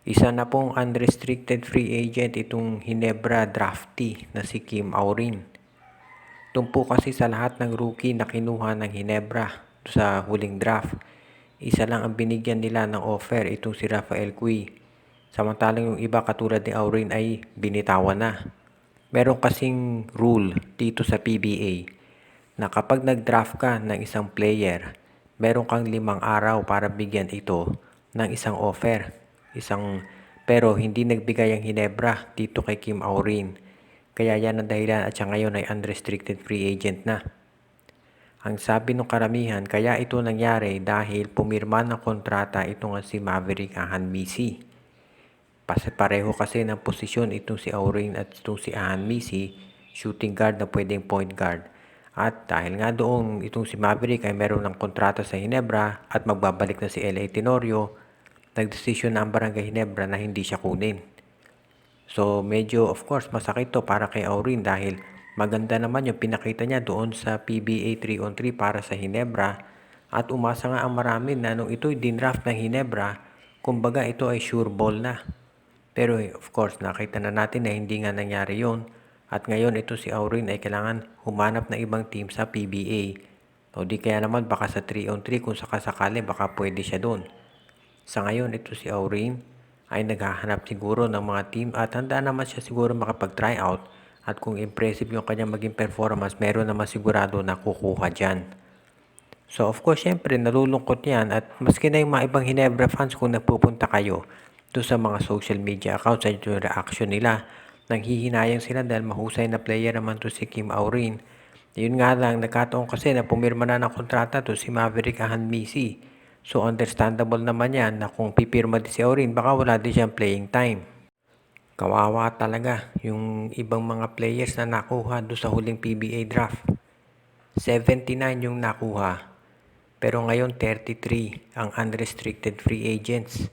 Isa na pong unrestricted free agent itong Hinebra draftee na si Kim Aurin. Doon po kasi sa lahat ng rookie na kinuha ng Hinebra sa huling draft, isa lang ang binigyan nila ng offer, itong si Rafael Cui. Samantalang yung iba katulad ni Aurin ay binitawan na. Meron kasing rule dito sa PBA na kapag nag-draft ka ng isang player, meron kang 5 araw para bigyan ito ng isang offer. Pero hindi nagbigay ang Hinebra dito kay Kim Aurin. Kaya yan ang dahilan at siya ngayon ay unrestricted free agent na. Ang sabi ng karamihan, kaya ito nangyari dahil pumirma ng kontrata itong si Maverick Ahanmisi. Pareho kasi ng posisyon itong si Aurin at itong si Ahanmisi, shooting guard na pwedeng point guard. At dahil nga doon itong si Maverick ay meron ng kontrata sa Hinebra at magbabalik na si LA Tenorio, nagdesisyon na ang Barangay Hinebra na hindi siya kunin. So medyo of course masakit to para kay Aurin dahil maganda naman yung pinakita niya doon sa PBA 3-on-3 para sa Hinebra at umasa nga ang marami na nung ito'y dinraft ng Hinebra, kumbaga ito ay sure ball na. Pero of course nakita na natin na hindi nga nangyari yon at ngayon ito si Aurin ay kailangan humanap ng ibang team sa PBA. O di kaya naman baka sa 3-on-3 kung sakasakali baka pwede siya doon. Sa ngayon ito si Aurin ay naghahanap siguro ng mga team at handa naman siya siguro makapag-try out at kung impressive yung kanyang maging performance, meron naman sigurado na kukuha dyan. So of course, syempre nalulungkot yan at maski na yung mga ibang Hinebra fans kung nagpupunta kayo to sa mga social media accounts at yung reaction nila, nanghihinayang sila dahil mahusay na player naman to si Kim Aurin. Yun nga lang, nagkataon kasi na pumirma na ng kontrata to si Maverick Ahanmisi. So understandable naman yan na kung pipirma din si Aurin, baka wala din siyang playing time. Kawawa talaga yung ibang mga players na nakuha do sa huling PBA draft. 79 yung nakuha. Pero ngayon 33 ang unrestricted free agents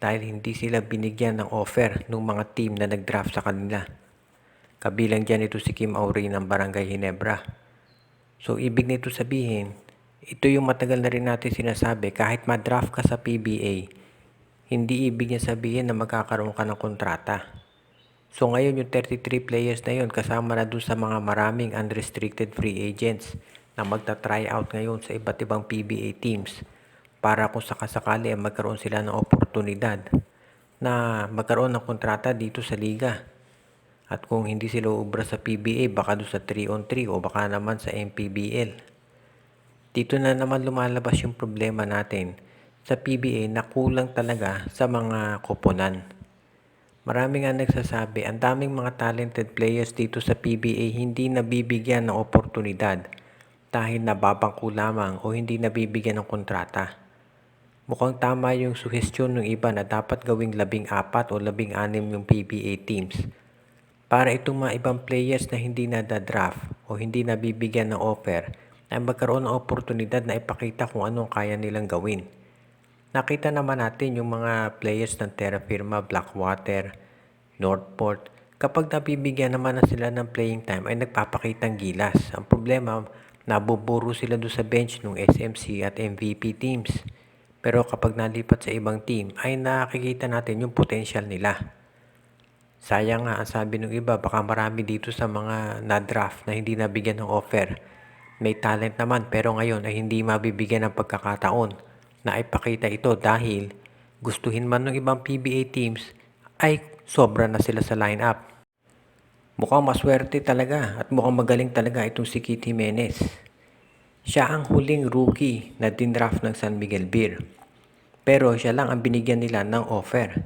dahil hindi sila binigyan ng offer ng mga team na nag-draft sa kanila. Kabilang dyan ito si Kim Aurin ng Barangay Hinebra. So ibig nito sabihin, ito yung matagal na rin natin sinasabi, kahit ma-draft ka sa PBA, hindi ibig niya sabihin na magkakaroon ka ng kontrata. So ngayon yung 33 players na yun kasama na dun sa mga maraming unrestricted free agents na magta-try out ngayon sa iba't ibang PBA teams para kung sakasakali ay magkaroon sila ng oportunidad na magkaroon ng kontrata dito sa liga. At kung hindi sila ubra sa PBA, baka doon sa 3-on-3 o baka naman sa MPBL. Dito na naman lumalabas yung problema natin sa PBA na kulang talaga sa mga koponan. Marami nga nagsasabi, ang daming mga talented players dito sa PBA hindi nabibigyan ng oportunidad dahil nababangko lamang o hindi nabibigyan ng kontrata. Mukhang tama yung suhestyon ng iba na dapat gawing 14 o 16 yung PBA teams para itong mga ibang players na hindi nadadraft o hindi nabibigyan ng offer ay magkaroon ng oportunidad na ipakita kung anong kaya nilang gawin. Nakita naman natin yung mga players ng Terra Firma, Blackwater, Northport. Kapag nabibigyan naman na sila ng playing time ay nagpapakitang gilas. Ang problema, nabuburo sila doon sa bench ng SMC at MVP teams. Pero kapag nalipat sa ibang team ay nakikita natin yung potential nila. Sayang nga, ang sabi ng iba, baka marami dito sa mga na-draft na hindi nabigyan ng offer. May talent naman pero ngayon ay hindi mabibigyan ng pagkakataon na ipakita ito dahil gustuhin man ng ibang PBA teams ay sobra na sila sa lineup. Mukhang maswerte talaga at mukhang magaling talaga itong si Keith Jimenez. Siya ang huling rookie na dinraft ng San Miguel Beer. Pero siya lang ang binigyan nila ng offer.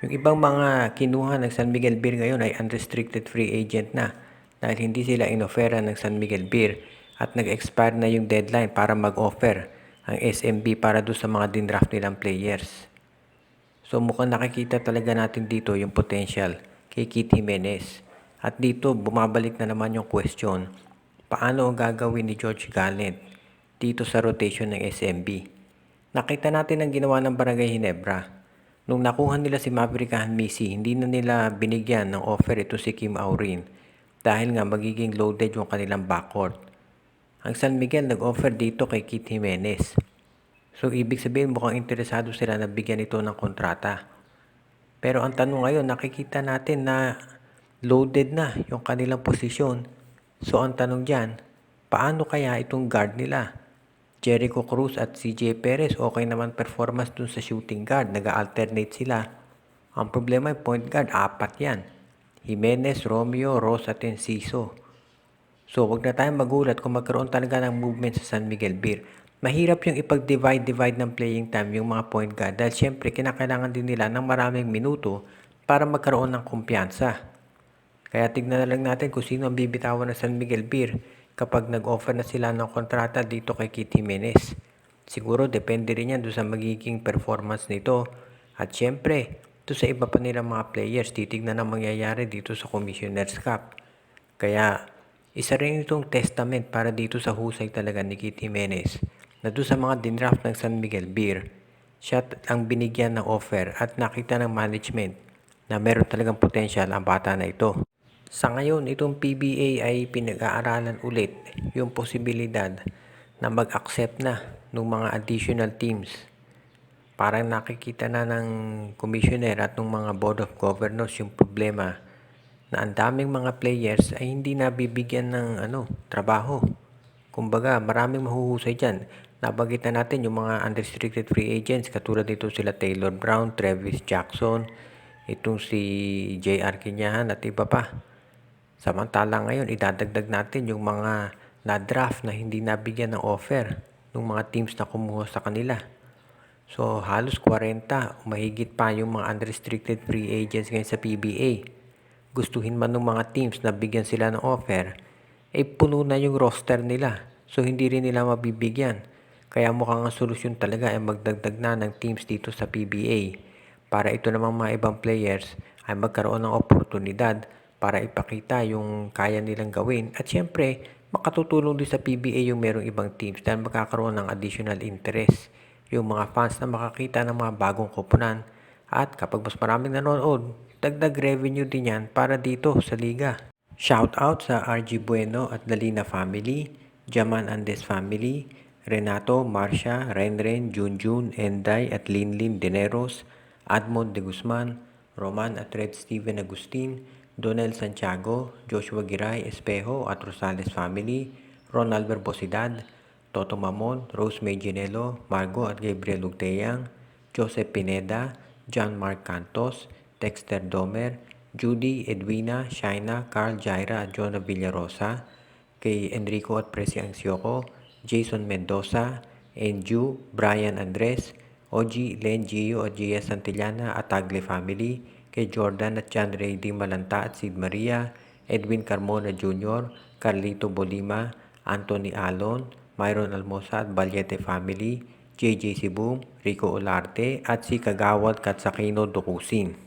Yung ibang mga kinuha ng San Miguel Beer ngayon ay unrestricted free agent na dahil hindi sila inofera ng San Miguel Beer at nag-expire na yung deadline para mag-offer ang SMB para doon sa mga dinraft nilang players. So mukhang nakikita talaga natin dito yung potential kay Keith Jimenez. At dito bumabalik na naman yung question, paano ang gagawin ni George Gallant dito sa rotation ng SMB? Nakita natin ang ginawa ng Barangay Hinebra. Nung nakuha nila si Maverick Ahanmisi, hindi na nila binigyan ng offer ito si Kim Aurin dahil nga magiging loaded yung kanilang backcourt. Ang San Miguel nag-offer dito kay Keith Jimenez. So ibig sabihin mukhang interesado sila na bigyan ito ng kontrata. Pero ang tanong ngayon, nakikita natin na loaded na yung kanilang posisyon. So ang tanong dyan, paano kaya itong guard nila? Jericho Cruz at CJ Perez, okay naman performance dun sa shooting guard. Nag-alternate sila. Ang problema yung point guard, 4 yan. Jimenez, Romeo, Ross at Enciso. So, wag na tayong magulat kung magkaroon talaga ng movement sa San Miguel Beer. Mahirap yung ipag-divide ng playing time yung mga point guard dahil syempre kinakailangan din nila ng maraming minuto para magkaroon ng kumpiyansa. Kaya tignan na lang natin kung sino ang bibitawan ng San Miguel Beer kapag nag-offer na sila ng kontrata dito kay Kit Jimenez. Siguro depende rin yan doon sa magiging performance nito. At syempre, doon sa iba pa nilang mga players, titignan ang mangyayari dito sa Commissioner's Cup. Kaya isa rin itong testament para dito sa husay talaga ni Kit Jimenez na doon sa mga dinraft ng San Miguel Beer, siya ang binigyan ng offer at nakita ng management na meron talagang potential ang bata na ito. Sa ngayon, itong PBA ay pinag-aaralan ulit yung posibilidad na mag-accept na ng mga additional teams. Parang nakikita na ng commissioner at ng mga board of governors yung problema na ang daming mga players ay hindi nabibigyan ng trabaho. Kumbaga, maraming mahuhusay dyan. Nabanggit na natin yung mga unrestricted free agents, katulad dito sila Taylor Brown, Travis Jackson, itong si JR Kinyahan at iba pa. Samantala ngayon, idadagdag natin yung mga na-draft na hindi nabigyan ng offer ng mga teams na kumuha sa kanila. So, halos 40 o mahigit pa yung mga unrestricted free agents ngayon sa PBA. Gustuhin man ng mga teams na bigyan sila ng offer, puno na yung roster nila. So, hindi rin nila mabibigyan. Kaya mukhang ang solusyon talaga ay magdagdag na ng teams dito sa PBA para ito namang mga ibang players ay magkaroon ng oportunidad para ipakita yung kaya nilang gawin. At syempre, makatutulong din sa PBA yung merong ibang teams dahil magkakaroon ng additional interest. Yung mga fans na makakita ng mga bagong koponan. At kapag mas maraming nanonood, dagdag revenue din yan para dito sa liga. Shout out sa RG Bueno at Dalina family, Jaman Andes family, Renato, Marcia, Renren, Junjun, Enday at Linlin Dineros, Admond De Guzman, Roman at Red Steven Agustin, Donel Santiago, Joshua Giray Espejo at Rosales family, Ron Albert Bosidad, Toto Mamon, Rose May Ginelo, Margo at Gabriel Lugteyang, Joseph Pineda, John Mark Cantos, Dexter Domer, Judy, Edwina, Shaina, Carl Jaira at Jonah Villarosa, kay Enrico at Presi Ansioco, Jason Mendoza, Enju, Brian Andres, Oji, Len Gio at Gia Santillana at Tagle family, kay Jordan at John Ray D. Malanta at Sid Maria, Edwin Carmona Jr., Carlito Bolima, Anthony Alon, Myron Almosa at Balyete family, JJ Sibum, Rico Olarte at si Kagawad Katsakino Dokusin.